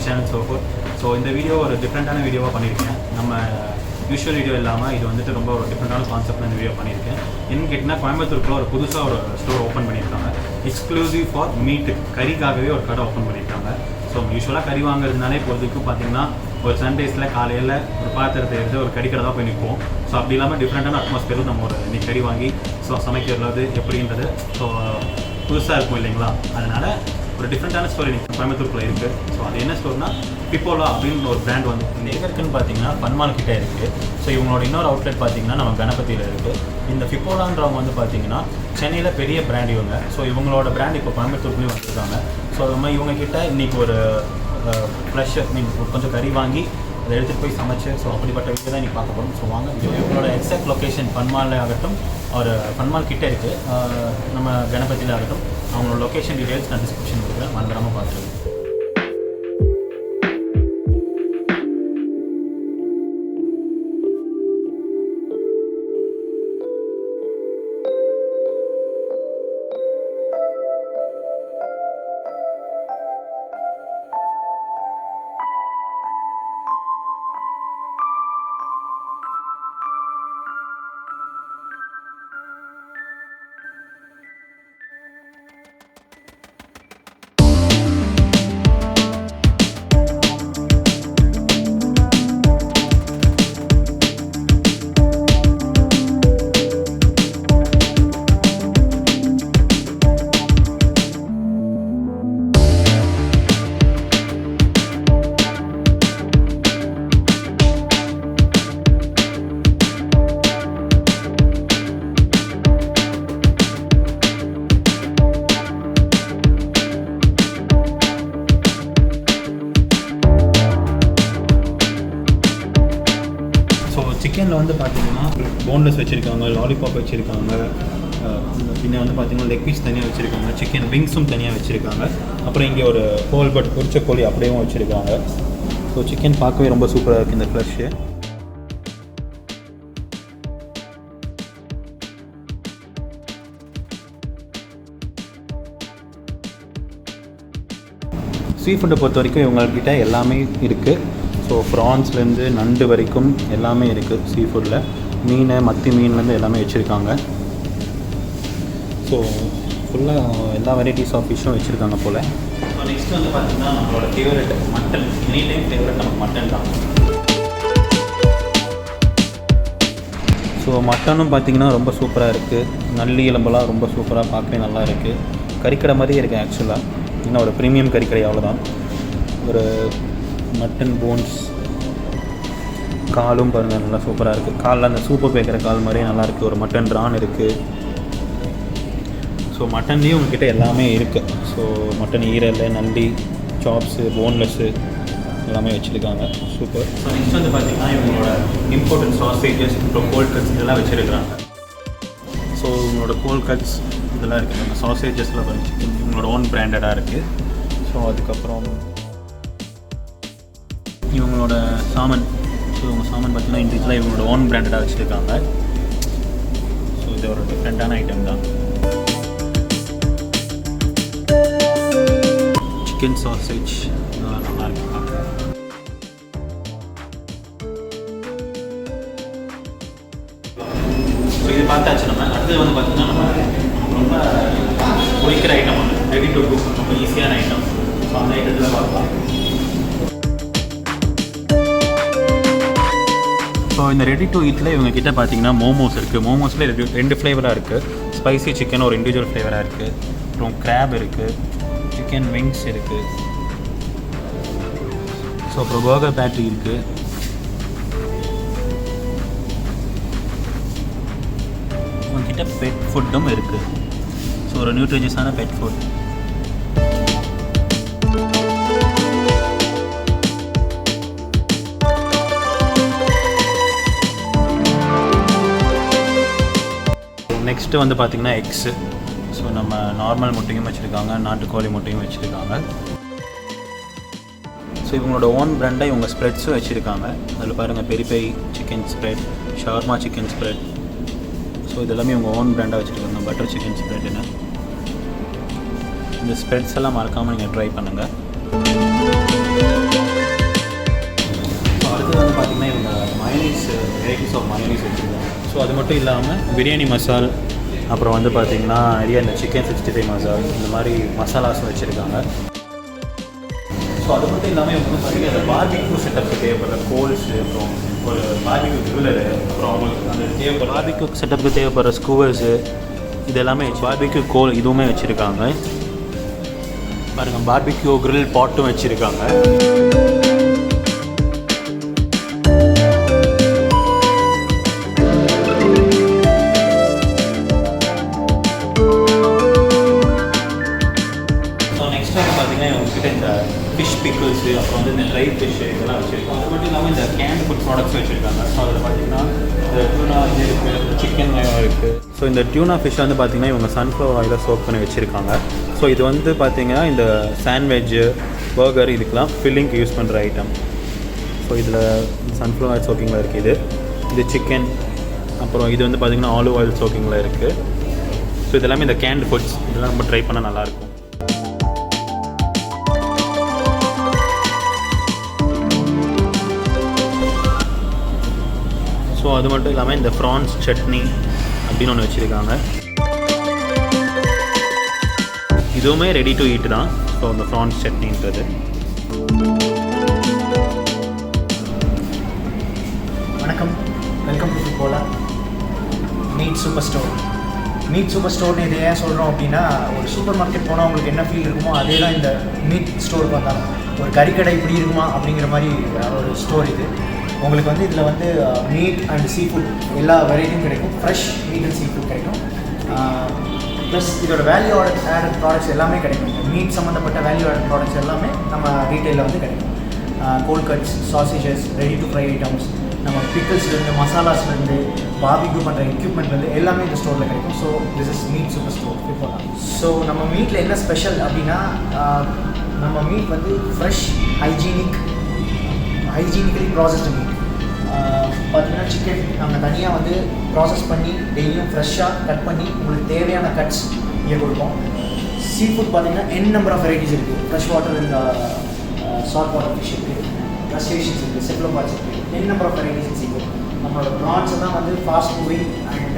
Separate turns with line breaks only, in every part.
channel so forth. So இந்த video ஒரு டிஃப்ரெண்ட்டான வீடியோவாக பண்ணியிருக்கேன். நம்ம யூஷுவல் வீடியோ இல்லாமல் இது வந்துட்டு ரொம்ப ஒரு டிஃப்ரெண்ட்டான கான்செப்ட் இந்த வீடியோ பண்ணியிருக்கேன். என்னன்னு கேட்டிங்கன்னா கோயம்புத்தூருக்குள்ள ஒரு புதுசாக ஒரு ஸ்டோர் ஓப்பன் பண்ணியிருக்காங்க. எக்ஸ்க்ளூசிவ் ஃபார் மீட்டு, கறிக்காகவே ஒரு கடை ஓப்பன் பண்ணியிருக்காங்க. ஸோ யூஸ்வலாக கறி வாங்குறதுனாலே இப்போதைக்கு பார்த்தீங்கன்னா ஒரு சண்டேஸில் காலையில் ஒரு பாத்திரத்தை எடுத்து ஒரு கறிக்கடை தான் போய் நிற்போம். ஸோ அப்படி இல்லாமல் டிஃப்ரெண்ட்டான அட்மாஸ்பியரும் நம்ம ஒரு இன்னைக்கு கறி வாங்கி சமைக்கிறது எப்படின்றது ஸோ புதுசாக இருக்கும் இல்லைங்களா. அதனால் ஒரு டிஃப்ரெண்ட்டான ஸ்டோரி இன்னைக்கு கோயம்புத்தூருக்குள்ளே இருக்குது. ஸோ அது என்ன ஸ்டோர்னா ஃபிப்போலா அப்படின்னு ஒரு பிராண்ட் வந்து இந்த எங்கே இருக்குன்னு பார்த்தீங்கன்னா பன்மால் கிட்டே இருக்குது. ஸோ இவங்களோட இன்னொரு அவுட்லெட் பார்த்தீங்கன்னா நம்ம கணபதியில் இருக்குது. இந்த ஃபிப்போலான்றவங்க வந்து பார்த்தீங்கன்னா சென்னையில் பெரிய பிராண்ட் இவங்க. ஸோ இவங்களோட பிராண்ட் இப்போ கோயம்புத்தூர்லேயும் வந்திருக்காங்க. ஸோ நம்ம இவங்ககிட்ட இன்றைக்கி ஒரு ஃப்ரெஷ் கொஞ்சம் கறி வாங்கி அதை எடுத்துகிட்டு போய் சமைச்சு ஸோ அப்படிப்பட்ட வீடியோ தான் இன்றைக்கி பார்க்க போகிறோம். ஸோ வாங்க, இவங்களோட எக்ஸாக்ட் லொக்கேஷன் பன்மால் ஆகட்டும் ஒரு பன்மால் கிட்டே இருக்குது, நம்ம கணபதியில் ஆகட்டும். அவங்களோட லொக்கேஷன் டீட்டெயில்ஸ் நான் டிஸ்கிரிப்ஷன் கொடுக்குறேன், மறந்துடாமல் பார்த்துருக்கேன். சிக்கனில் வந்து பார்த்தீங்கன்னா போன்லெஸ் வச்சுருக்காங்க, லாலிபாப் வச்சுருக்காங்க, பின்ன வந்து பார்த்தீங்கன்னா லெக் பீஸ் தனியாக வச்சுருக்காங்க, சிக்கன் விங்ஸும் தனியாக வச்சுருக்காங்க. அப்புறம் இங்கே ஒரு ஹோல் பட் பொரிச்ச கோழி அப்படியும் வச்சுருக்காங்க. ஸோ சிக்கன் பார்க்கவே ரொம்ப சூப்பராக இருக்குது இந்த ஃப்ளஷ்ஷு. சீ ஃபுட்டை பொறுத்த வரைக்கும் இவங்கக்கிட்ட எல்லாமே இருக்குது. ஸோ ப்ரான்ஸ்லேருந்து நண்டு வரைக்கும் எல்லாமே இருக்குது. சீ ஃபுட்டில் மீன், மத்தி மீன்லேருந்து எல்லாமே வச்சுருக்காங்க. ஸோ ஃபுல்லாக எல்லா வெரைட்டிஸ் ஆஃப் ஃபிஷ்ஷும் வச்சுருக்காங்க போல். ஸோ நெக்ஸ்ட் வந்து பார்த்திங்கன்னா நம்மளோட favourite mutton. Any time favourite நமக்கு மட்டன் தான். ஸோ மட்டனும் பார்த்திங்கன்னா ரொம்ப சூப்பராக இருக்குது. நல்லி எலும்பெல்லாம் ரொம்ப சூப்பராக பார்க்கவே நல்லா இருக்குது. கறிக்கடை மாதிரியே இருக்குது ஆக்சுவலாக. இன்னும் ஒரு ப்ரீமியம் கறிக்கடை அவ்வளோதான். ஒரு மட்டன் போன்ஸ், காலும் பாருங்கள் நல்லா சூப்பராக இருக்குது. காலில் அந்த சூப்பு பேக்கிற கால் மாதிரியே நல்லாயிருக்கு. ஒரு மட்டன் ட்ரான் இருக்குது. ஸோ மட்டன்லேயும் உங்ககிட்ட எல்லாமே இருக்குது. ஸோ மட்டன் ஈரல், நல்லி, சாப்ஸு, போன்லெஸ்ஸு எல்லாமே வச்சுருக்காங்க. சூப்பர். ஸோ நெக்ஸ்ட் வந்து பார்த்திங்கன்னா இவங்களோட இம்போர்ட்டட் சாசேஜஸ், அப்புறம் கோல்ட் கட்ஸ் இதெல்லாம் வச்சுருக்குறாங்க. ஸோ இவங்களோட கோல்ட் கட்ஸ் இதெல்லாம் இருக்குது. அந்த சாசேஜஸில் வந்து சிக்கன் இவங்களோட ஓன் பிராண்டடாக இருக்குது. ஸோ அதுக்கப்புறம் இவங்களோட சாமன். ஸோ இவங்க சாமன் பார்த்திங்கன்னா இண்டிவிஜுவலாக இவங்களோட ஓன் பிராண்டடாக வச்சுருக்காங்க. ஸோ இது ஒரு டிஃப்ரெண்ட்டான ஐட்டம் தான். சிக்கன் சாசேஜ் நல்லா இருக்கு. ஸோ இது பார்த்தாச்சு. நம்ம அடுத்தது வந்து பார்த்திங்கன்னா நம்ம ரொம்ப பிடிக்கிற ஐட்டம் ஒன்று, ரெடி டு குக், ரொம்ப ஈஸியான ஐட்டம். ஸோ அந்த ஐட்டத்தில் பார்க்கலாம். ஸோ இந்த ரெடி டு ஈட்டில் இவங்க கிட்டே பார்த்தீங்கன்னா மோமோஸ் இருக்குது. மோமோஸில் ரெண்டு ஃப்ளேவராக இருக்குது. ஸ்பைசி சிக்கன் ஒரு இண்டிவிஜுவல் ஃப்ளேவராக இருக்குது. அப்புறம் கிராப் இருக்குது, சிக்கன் விங்ஸ் இருக்குது. ஸோ அப்புறம் பர்கர் பேட்ரி இருக்குது. இவங்ககிட்ட பெட் ஃபுட்டும் இருக்குது. ஸோ ஒரு நியூட்ரிஷியஸான பெட் ஃபுட். நெக்ஸ்ட்டு வந்து பார்த்திங்கன்னா எக்ஸு. ஸோ நம்ம நார்மல் முட்டையும் வச்சுருக்காங்க, நாட்டுக்கோழி முட்டையும் வச்சுருக்காங்க. ஸோ இவங்களோட ஓன் பிராண்டாக இவங்க ஸ்ப்ரெட்ஸும் வச்சுருக்காங்க. அதில் பாருங்கள் peri peri chicken spread, shawarma chicken spread. So இதெல்லாமே இவங்க ஓன் பிராண்டாக வச்சுருக்காங்க. பட்டர் சிக்கன் ஸ்ப்ரெட்டுன்னு இந்த ஸ்ப்ரெட்ஸ் எல்லாம் மறக்காமல் நீங்கள் ட்ரை பண்ணுங்கள். அடுத்து வந்து பார்த்திங்கன்னா இவங்க மயோனைஸ் வெரைட்டிஸ் ஆஃப் மயோனைஸ் வச்சுருக்காங்க. ஸோ அது மட்டும் இல்லாமல் பிரியாணி மசால், அப்புறம் வந்து பார்த்திங்கன்னா நிறைய இந்த சிக்கன் 65 மசால், இந்த மாதிரி மசாலாஸும் வச்சுருக்காங்க. ஸோ அது மட்டும் இல்லாமல் இவங்க வந்து பார்த்திங்கன்னா அந்த பார்பிக்யூ செட்டப்புக்கு தேவைப்படுற கோல்ஸு, அப்புறம் ஒரு பார்பிக்யூ கிரில்லரு, அப்புறம் அவங்களுக்கு அந்த தேவைப்படுற பார்பிக்யூ செட்டப்புக்கு தேவைப்படுற ஸ்கூவர்ஸு, இது எல்லாமே பார்பிக்யூ கோல் இதுவுமே வச்சுருக்காங்க. பாருங்கள், பார்பிக்யூ கிரில் பாட்டும் வச்சுருக்காங்க. இந்த ஃபிஷ் பிக்கிள்ஸு, அப்புறம் வந்து இந்த ட்ரை ஃபிஷ்ஷு இதெல்லாம் வச்சுருக்கோம். அது மட்டும் இல்லாமல் இந்த கேன் ஃபுட் ப்ராடக்ட்ஸ் வச்சுருக்காங்க. ஸோ அதில் பார்த்திங்கன்னா இந்த டியூனா இது இருக்குது, சிக்கன் இருக்குது. ஸோ இந்த டியூனா ஃபிஷ் வந்து பார்த்திங்கன்னா இவங்க சன்ஃப்ளவர் ஆயிலில் சோக் பண்ணி வச்சுருக்காங்க. ஸோ இது வந்து பார்த்திங்கன்னா இந்த சாண்ட்விட்ஜு, பர்கர் இதுக்கெலாம் ஃபில்லிங்க்கு யூஸ் பண்ணுற ஐட்டம். ஸோ இதில் சன்ஃப்ளவர் ஆயில் சோக்கிங்கில் இருக்குது. இது சிக்கன், அப்புறம் இது வந்து பார்த்திங்கன்னா ஆலிவ் ஆயில் சோக்கிங்கில் இருக்குது. ஸோ இது எல்லாமே இந்த கேன்டு ஃபுட்ஸ், இதெல்லாம் நம்ம ட்ரை பண்ணால் நல்லாயிருக்கும். ஸோ அது மட்டும் இல்லாமல் இந்த ப்ரான்ஸ் சட்னி அப்படின்னு ஒன்று வச்சுருக்காங்க. இதுவுமே ரெடி டு ஈட் தான். ஸோ இந்த ப்ரான்ஸ் சட்னின்றது.
வணக்கம், welcome to Fipola meat super store. Meat super ஸ்டோர்னு இது ஏன் சொல்கிறோம் அப்படின்னா, ஒரு சூப்பர் மார்க்கெட் போனால் உங்களுக்கு என்ன ஃபீல் இருக்குமோ அதே தான் இந்த மீட் ஸ்டோருக்கு வந்தாலும். ஒரு கறிக்கடை இப்படி இருக்குமா அப்படிங்கிற மாதிரி ஒரு ஸ்டோர் இது. உங்களுக்கு வந்து இதில் வந்து மீட் அண்ட் சீ ஃபுட் எல்லா வெரைட்டியும் கிடைக்கும். Fresh meat and sea food கிடைக்கும். ப்ளஸ் இதோட வேல்யூ ஆடட் ப்ராடக்ட்ஸ் எல்லாமே கிடைக்கும். மீட் சம்மந்தப்பட்ட வேல்யூ ஆடட் ப்ராடக்ட்ஸ் எல்லாமே நம்ம ரீட்டெயிலில் வந்து கிடைக்கும். Cold cuts, sausages, ready to fry items, நம்ம பிக்கிள்ஸ்லேருந்து மசாலாஸ்லேருந்து பார்பிக்யூ பண்ணுற எக்யூப்மெண்ட்லேருந்து எல்லாமே இந்த ஸ்டோரில் கிடைக்கும். So this is meat super store Fipola. So நம்ம மீட்டில் என்ன ஸ்பெஷல் அப்படின்னா, நம்ம மீட் வந்து ஃப்ரெஷ் ஹைஜீனிக்கலி ப்ராசஸ்டு மீட். பார்த்தீங்கன்னா சிக்கன் நாங்கள் தனியாக வந்து ப்ராசஸ் பண்ணி டெய்லியும் ஃப்ரெஷ்ஷாக கட் பண்ணி உங்களுக்கு தேவையான கட்ஸ் இங்கே கொடுப்போம். சீ ஃபுட் பார்த்தீங்கன்னா நம்பர் ஆஃப் வெரைட்டிஸ் இருக்குது. ஃப்ரெஷ் வாட்டர் இந்த சால்ட் வாட்டர் ஃபிஷ் இருக்குது, க்ரஸ்டேஷன்ஸ் இருக்குது, செப்லோபாட்ஸ் இருக்குது, number of varieties sea food. நம்மளோட ப்ரான்ஸ் தான் வந்து fast moving and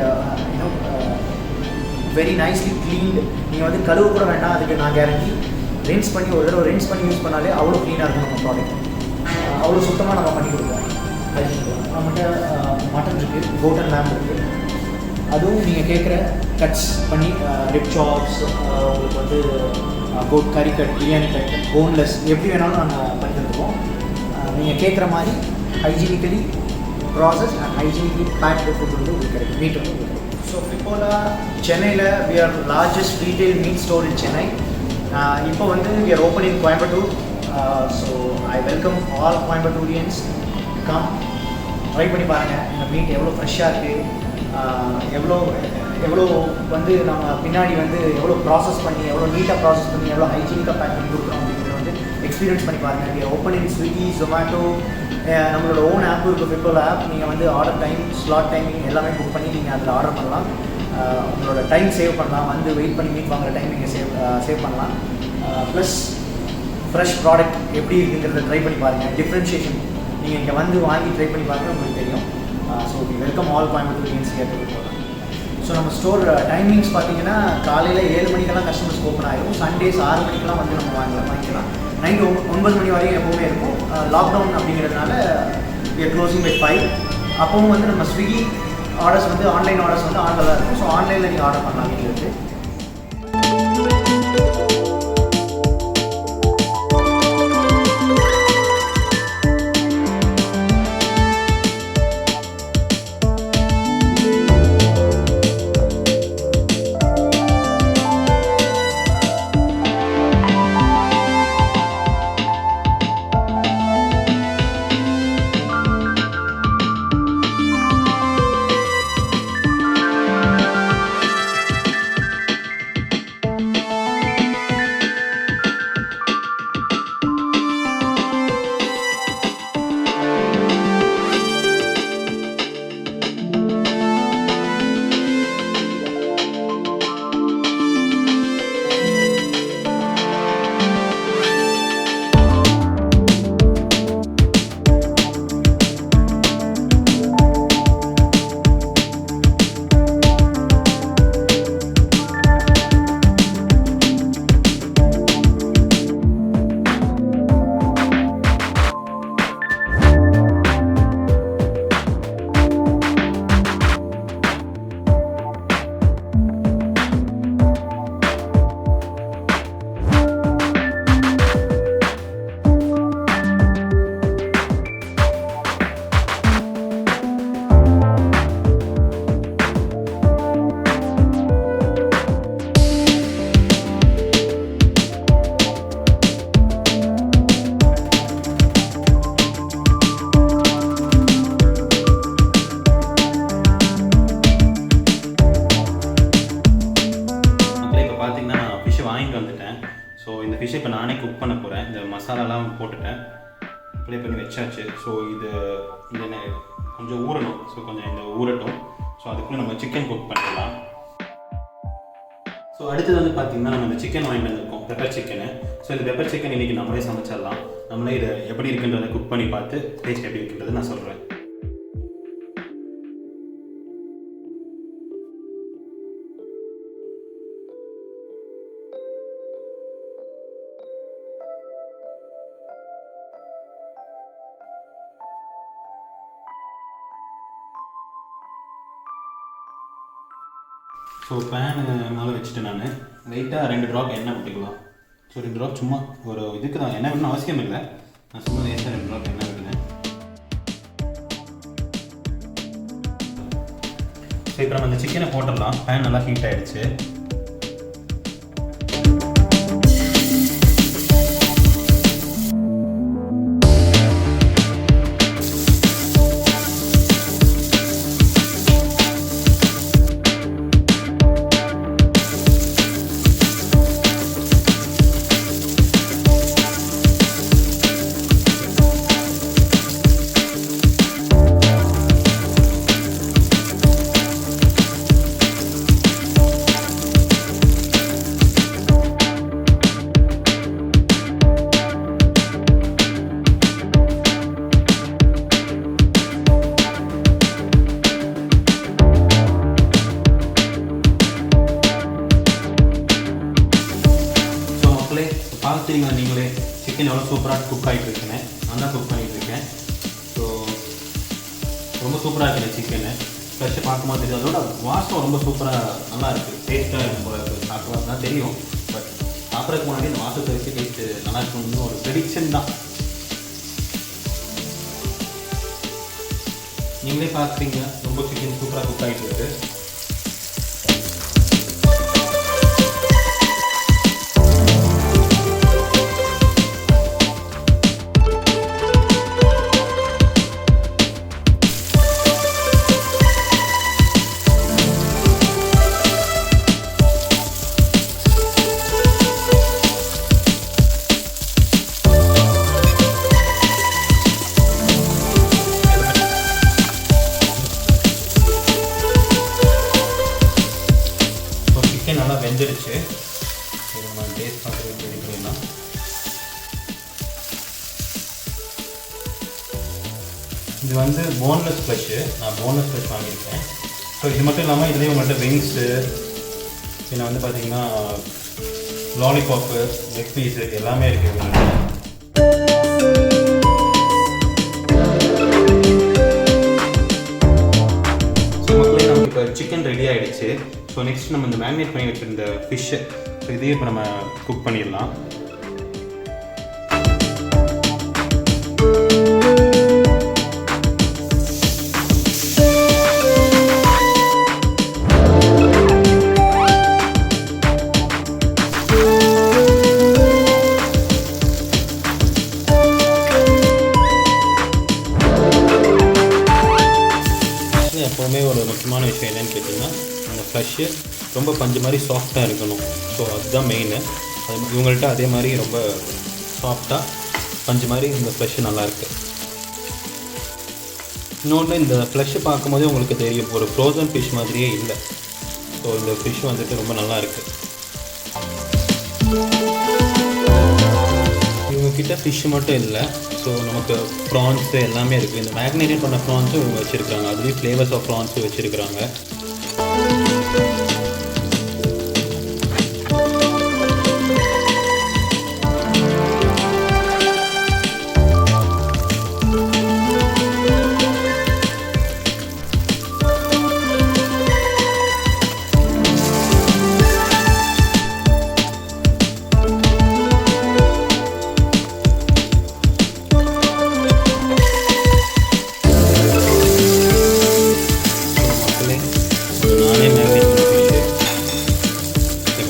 very nicely cleaned. நீங்கள் வந்து கழுவு கூட வேண்டாம், அதுக்கு நான் கேரண்டி. ரின்ஸ் பண்ணி ஒரு தடவை ரின்ஸ் பண்ணி யூஸ் பண்ணாலே அவ்வளோ க்ளீனாக இருக்கும் நம்ம ப்ராடக்ட். அவ்வளோ சுத்தமாக நம்ம பண்ணி கொடுப்போம். நம்மகிட்ட மட்டன் இருக்குது, கோட் அண்ட் லேம்ப் இருக்குது. அதுவும் நீங்கள் கேட்குற கட்ஸ் பண்ணி ரிப் சாப்ஸ், உங்களுக்கு வந்து கோட் கறி கட், பிரியாணி கட், போன்லெஸ் எப்படி வேணாலும் நாங்கள் பண்ணி தருவோம். நீங்கள் கேட்குற மாதிரி ஹைஜீனிக்கலி ப்ராசஸ் அண்ட் ஹைஜீனிக்கலி பேக்டு ஃபுட் வந்து உங்களுக்கு கிடைக்கும், மீட் வந்து உங்களுக்கு கிடைக்கும். ஸோ ஃபிபோலா சென்னையில் we are largest retail meat store in Chennai. இப்போ வந்து we are open in Coimbatore. So I welcome all Coimbatoreans. Come try பண்ணி பாருங்கள். இந்த மீட் எவ்வளோ ஃப்ரெஷ்ஷாக இருக்குது, எவ்வளோ வந்து நம்ம பின்னாடி வந்து எவ்வளோ ப்ராசஸ் பண்ணி, எவ்வளோ நீட்டாக ப்ராசஸ் பண்ணி, எவ்வளோ ஹைஜீனிக்காக பேக் பண்ணி கொடுக்குறோம் அப்படிங்கிறத வந்து எக்ஸ்பீரியன்ஸ் பண்ணி பாருங்கள். நீங்கள் ஓப்பன் இன் ஸ்விக்கி, ஜொமேட்டோ, நம்மளோட ஓன் ஆப் இருக்குது ஃபிபோலா ஆப். நீங்கள் வந்து ஆர்டர் டைம், ஸ்லாட் டைமிங் எல்லாமே புக் பண்ணி நீங்கள் அதில் ஆர்டர் பண்ணலாம். உங்களோட டைம் சேவ் பண்ணலாம், வந்து வெயிட் பண்ணி மீட் வாங்குற டைம் நீங்கள் சேவ் பண்ணலாம். ப்ளஸ் ஃப்ரெஷ் ப்ராடக்ட் எப்படி இருக்குங்கிறத ட்ரை பண்ணி பாருங்கள். டிஃப்ரென்ஷியேஷன் நீங்கள் இங்கே வந்து வாங்கி ட்ரை பண்ணி பாருங்கள், உங்களுக்கு தெரியும். So we welcome all Coimbatoreans here to Fipola. So நம்ம ஸ்டோர் டைமிங்ஸ் பார்த்தீங்கன்னா காலையில் 7 மணிக்கெல்லாம் கஸ்டமர்ஸ் ஓப்பன் ஆகிடும். சண்டேஸ் 6 மணிக்கெல்லாம் வந்து நம்ம வாங்கிக்கலாம். நைட்டு 9 மணி வரையும் எப்போவுமே இருக்கும். லாக்டவுன் அப்படிங்கிறதுனால வி ஆர் க்ளோசிங் பை 5. அப்பவும் வந்து நம்ம ஸ்விக்கி ஆர்டர்ஸ் வந்து ஆன்லைன் ஆர்டர்ஸ் வந்து ஆனில் தான் இருக்கும். ஸோ ஆன்லைனில் நீங்கள் ஆர்டர் பண்ணலாம் வீட்டில் இருந்து.
ஃபிஷ்ஷை இப்போ நானே குக் பண்ண போகிறேன். இந்த மசாலாலாம் போட்டுட்டேன், ப்ளே பண்ணி வச்சாச்சு. ஸோ இது என்ன கொஞ்சம் ஊறணும். ஸோ கொஞ்சம் இந்த ஊறட்டும். ஸோ அதுக்குள்ளே நம்ம சிக்கன் குக் பண்ணிடலாம். ஸோ அடுத்தது வந்து பார்த்திங்கன்னா நம்ம இந்த சிக்கன் வாங்கிட்டு வந்திருக்கோம், பெப்பர் சிக்கனு. ஸோ இந்த பெப்பர் சிக்கன் இன்றைக்கி நம்மளே சமைச்சிடலாம். நம்மளே இதை எப்படி இருக்குன்றதை குக் பண்ணி பார்த்து டேஸ்ட் எப்படி இருக்குன்றது நான் சொல்கிறேன். ஸோ பேனு மேலே வச்சுட்டு நான் லைட்டாக 2 ட்ராப் எண்ணெய் விட்டுக்கலாம். ஸோ 2 ட்ராப் சும்மா ஒரு இதுக்கு தான் எண்ணெய் விடணும் அவசியம் இல்லை, நான் சும்மா லேசாக 2 ட்ராப் எண்ணெய் விட்டுனேன். ஸோ இப்போ நம்ம இந்த சிக்கனை போட்டுடலாம். பேன் நல்லா ஹீட் ஆகிடுச்சு. பார்த்துட்டீங்க நீங்களே சிக்கன் எவ்வளோ சூப்பராக குக் ஆகிட்டு இருக்கேன். நான் தான் குக் பண்ணிகிட்டு இருக்கேன். ஸோ ரொம்ப சூப்பராக இருக்குது சிக்கனு. ஃப்ரெஷ்ஷை பார்க்கும்போது தெரியும், அதோட வாசம் ரொம்ப சூப்பராக நல்லா இருக்குது, டேஸ்ட்டாக இருக்கும் போல இருக்குது. சாப்பிட்றது தான் தெரியும், பட் சாப்பிட்றதுக்கு முன்னாடி இந்த வாசத்தை வச்சு டேஸ்ட்டு நல்லா இருக்கும்னு ஒரு ப்ரெடிக்ஷன் தான். நீங்களே பார்க்குறீங்க ரொம்ப சிக்கன் சூப்பராக குக் ஆகிட்டு இருக்குது. நல்லா வெந்துடுச்சு. நம்ம டேஸ்ட் பார்த்து ரெடி பண்ணிடலாம். இது வந்து போன்லெஸ் ஃப்ளஷ்ஷு, நான் போன்லெஸ் ஃப்ளஷ் வாங்கியிருக்கேன். ஸோ இது மட்டும் இல்லாமல் இதுலேயும் உங்கள்கிட்ட விங்ஸு, பின்ன வந்து பார்த்தீங்கன்னா லாலிபாப்பு, லெக் பீஸு எல்லாமே இருக்குது. ஸோ மக்களே நமக்கு இப்போ சிக்கன் ரெடி ஆகிடுச்சு. ஸோ நெக்ஸ்ட் நம்ம இந்த மேரினேட் பண்ணி வச்சுருந்த ஃபிஷ்ஷு, ஸோ இதையே இப்போ நம்ம குக் பண்ணிடலாம். எப்போவுமே ஒரு முக்கியமான விஷயம் என்னென்னு கேட்டிங்கன்னா, அந்த ஃப்ளஷ்ஷு ரொம்ப பஞ்சு மாதிரி சாஃப்டாக இருக்கணும். ஸோ அதுதான் மெயினு. அது இவங்கள்ட்ட அதே மாதிரி ரொம்ப சாஃப்டாக பஞ்சு மாதிரி இந்த ஃப்ளஷ்ஷு நல்லாயிருக்கு. இன்னொன்று இந்த ஃப்ளஷ்ஷு பார்க்கும்போதே உங்களுக்கு தெரியும், ஒரு ஃப்ரோசன் ஃபிஷ் மாதிரியே இல்லை. ஸோ இந்த ஃபிஷ் வந்துட்டு ரொம்ப நல்லா இருக்குது. இவங்கக்கிட்ட ஃபிஷ்ஷு மட்டும் இல்லை, ஸோ நமக்கு ப்ரான்ஸு எல்லாமே இருக்குது. இந்த மேரினேட் பண்ண ப்ரான்ஸும் இவங்க வச்சுருக்காங்க, அதுலேயும் ஃப்ளேவர்ஸ் ஆஃப் ப்ரான்ஸும் வச்சுருக்காங்க.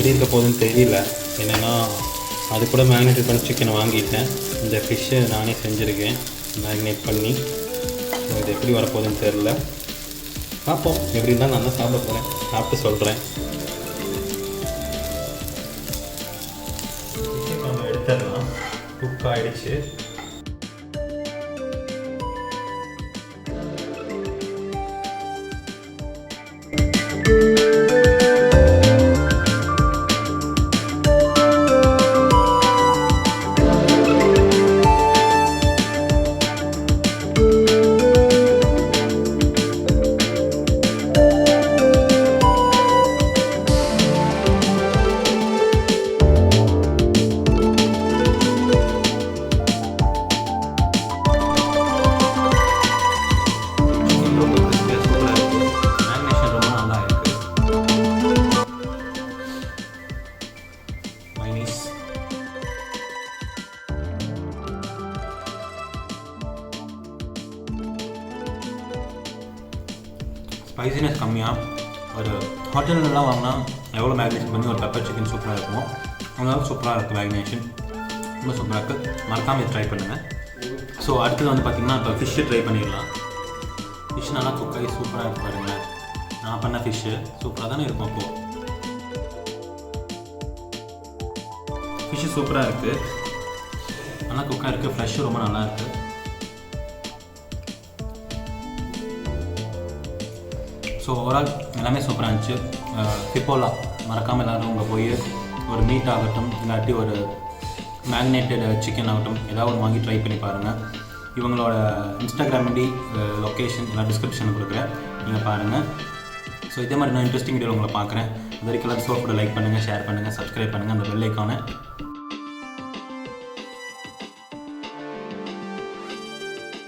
இருக்க போதுன்னு தெரியல. என்னென்னா அது கூட மேரினேட் பண்ணி சிக்கனை வாங்கிட்டேன். இந்த ஃபிஷ்ஷை நானே செஞ்சுருக்கேன் மேரினேட் பண்ணி. ஸோ இது எப்படி வரப்போகுதுன்னு தெரில, பார்ப்போம். எப்படி இருந்தால் நான் தான் சாப்பிட போகிறேன், சாப்பிட்டு சொல்கிறேன். குக் ஆகிடுச்சு. ஸ்பைசினஸ் கம்மியாக ஒரு ஹோட்டல்லாம் வாங்கினா எவ்வளோ மேரினேஷன் பண்ணி ஒரு பெப்பர் சிக்கன் சூப்பராக இருக்குமோ அதனால சூப்பராக இருக்குது மேரினேஷன், ரொம்ப சூப்பராக இருக்குது. மறக்காமல் இது ட்ரை பண்ணுங்கள். ஸோ அடுத்தது வந்து பார்த்திங்கன்னா இப்போ ஃபிஷ்ஷு ட்ரை பண்ணிடலாம். ஃபிஷ் நல்லா குக் ஆகி சூப்பராக இருக்குது பாருங்களேன். நான் பண்ண ஃபிஷ்ஷு சூப்பராக தானே இருக்கும். அப்போது ஃபிஷ்ஷு சூப்பராக இருக்குது, நல்லா குக்காக இருக்குது. ஃப்ரெஷ்ஷு ரொம்ப நல்லா இருக்குது. ஸோ ஓவரால் எல்லாமே சூப்பராக இருந்துச்சு. ஃபிப்போலா மறக்காமல் எல்லோரும் உங்கள் போய் ஒரு மீட் ஆகட்டும் இல்லாட்டி ஒரு மேரினேட்டட் சிக்கன் ஆகட்டும் ஏதாவது ஒன்று வாங்கி ட்ரை பண்ணி பாருங்கள். இவங்களோட இன்ஸ்டாகிராம் ஐடி லொக்கேஷன் எல்லாம் டிஸ்கிரிப்ஷனில் கொடுக்குறேன், நீங்கள் பாருங்கள். ஸோ இதே மாதிரி நான் இன்ட்ரெஸ்டிங் வீடியோ உங்களை பார்க்குறேன். இது வரைக்கும் எல்லாம் லைக் பண்ணுங்கள், ஷேர் பண்ணுங்கள், சப்ஸ்கிரைப் பண்ணுங்கள், அந்த பெல் ஐக்கானை